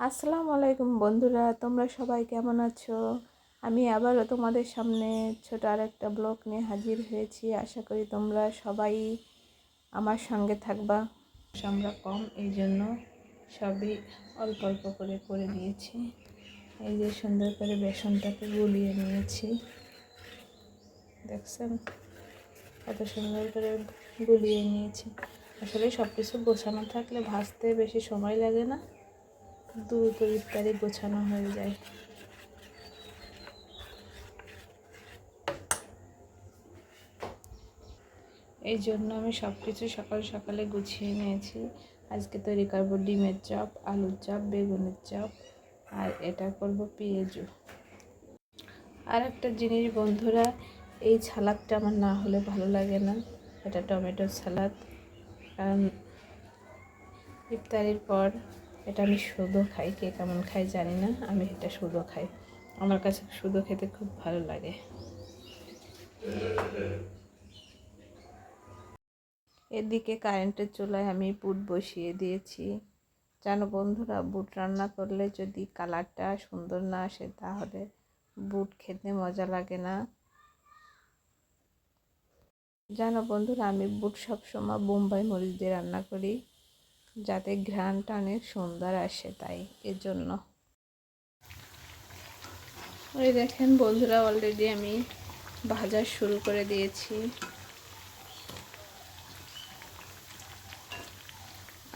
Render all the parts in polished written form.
আসসালামু আলাইকুম বন্ধুরা, তোমরা সবাই কেমন আছো? আমি আবারও তোমাদের সামনে ছোট আরেকটা ব্লগ নিয়ে হাজির হয়েছি। আশা করি তোমরা সবাই আমার সঙ্গে থাকবা। আমরা কম, এই জন্য সবই অল্প অল্প করে করে দিয়েছি। এই যে সুন্দর করে বেসনটাকে গুলিয়ে নিয়েছি, দেখছেন কত সুন্দর করে গুলিয়ে নিয়েছি। আসলে সব কিছু গোছানো থাকলে ভাজতে বেশি সময় লাগে না, দ্রুত ইফতারি গোছানো হয়ে যায়। এই জন্য আমি সব কিছু সকাল সকালে গুছিয়ে নিয়েছি। আজকে তৈরি করবো ডিমের চপ, আলুর চপ, বেগুনের চপ, আর এটা করব পেঁয়াজু। আর একটা জিনিস বন্ধুরা, এই সালাদটা আমার না হলে ভালো লাগে না। এটা টমেটোর সালাদ, কারণ ইফতারির পর এটা আমি শুধু খাই। কে কেমন খাই জানি না, আমি এটা শুধু খাই। আমার কাছে শুধু খেতে খুব ভালো লাগে। এদিকে কারেন্টের চুলায় আমি বুট বসিয়ে দিয়েছি। জানো বন্ধুরা, বুট রান্না করলে যদি কালারটা সুন্দর না আসে তাহলে বুট খেতে মজা লাগে না। জানো বন্ধুরা, আমি বুট সবসময় বোম্বাই মরিচ দিয়ে রান্না করি, যাতে ঘ্রাণটা অনেক সুন্দর আসে, তাই এর জন্য। ওই দেখেন বন্ধুরা, অলরেডি আমি ভাজা শুরু করে দিয়েছি।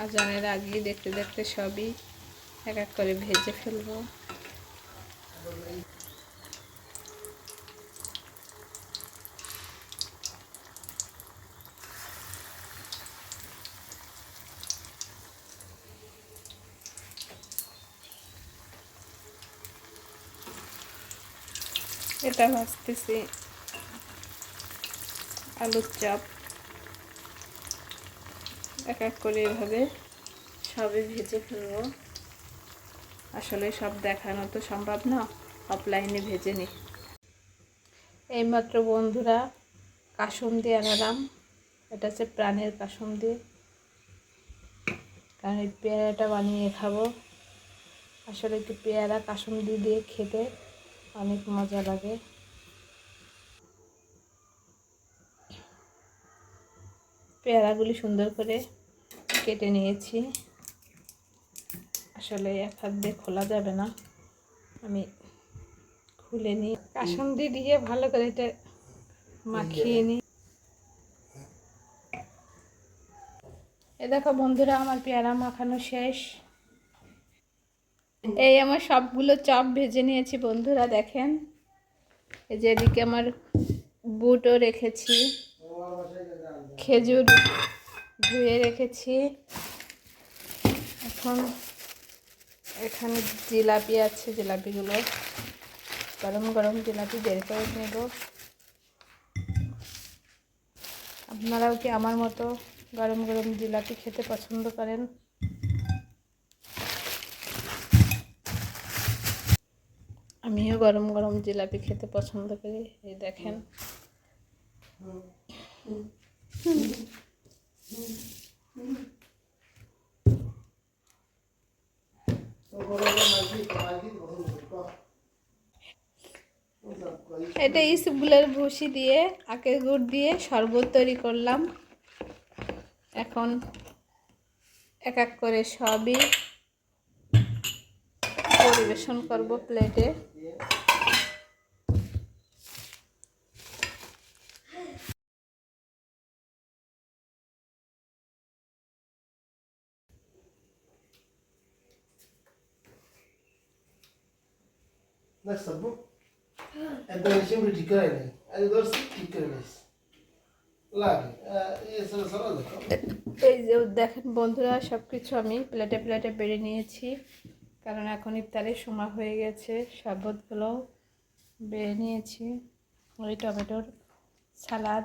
আজানের আগেই দেখতে দেখতে সবই এক এক করে ভেজে ফেলবো। এটা ভাজতেছি আলুর চপ। এক এক করে এভাবে সবই ভেজে ফেলবো। আসলে সব দেখানো তো সম্ভব না, অফলাইনে ভেজে নিই। এইমাত্র বন্ধুরা কাসুন দিয়ে আনালাম। এটা হচ্ছে প্রাণের কাসুন দিয়ে, কারণ এই পেয়ারাটা বানিয়ে খাবো। আসলে একটু পেয়ারা কাসুন দিয়ে খেতে অনেক মজা লাগে। পেয়ারাগুলি সুন্দর করে কেটে নিয়েছি। আসলে এক হাত দিয়ে খোলা যাবে না, আমি খুলে নিই। কাসুন্দি দিয়ে ভালো করে এটা মাখিয়ে নিই। এ দেখো বন্ধুরা, আমার পেয়ারা মাখানো শেষ। এই আমার সবগুলো চপ ভেজে নিয়েছি বন্ধুরা, দেখেন। এই যে এদিকে আমার বুটও রেখেছি, খেজুর ধুয়ে রেখেছি। এখন এখানে জিলাপি আছে, জিলাপিগুলো গরম গরম জিলাপি বের করে নেব। আপনারাও কি আমার মতো গরম গরম জিলাপি খেতে পছন্দ করেন? আমিও গরম গরম জিলাপি খেতে পছন্দ করি। এই দেখেন, এটা ইসবগুলের ভুসি দিয়ে আখের গুড় দিয়ে শরবত তৈরি করলাম। এখন এক এক করে সবই পরিবেশন করব প্লেটে। এই যে দেখেন বন্ধুরা, সব কিছু আমি প্লেটে প্লেটে বেড়ে নিয়েছি, কারণ এখন ইফতারের সময় হয়ে গেছে। শরবতগুলো বেড়ে নিয়েছি, ওই টমেটোর সালাদ,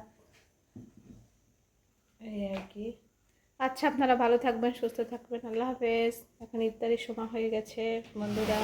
এই আর কি। আচ্ছা, আপনারা ভালো থাকবেন, সুস্থ থাকবেন, আল্লাহ হাফেজ। এখন ইফতারের সময় হয়ে গেছে বন্ধুরা।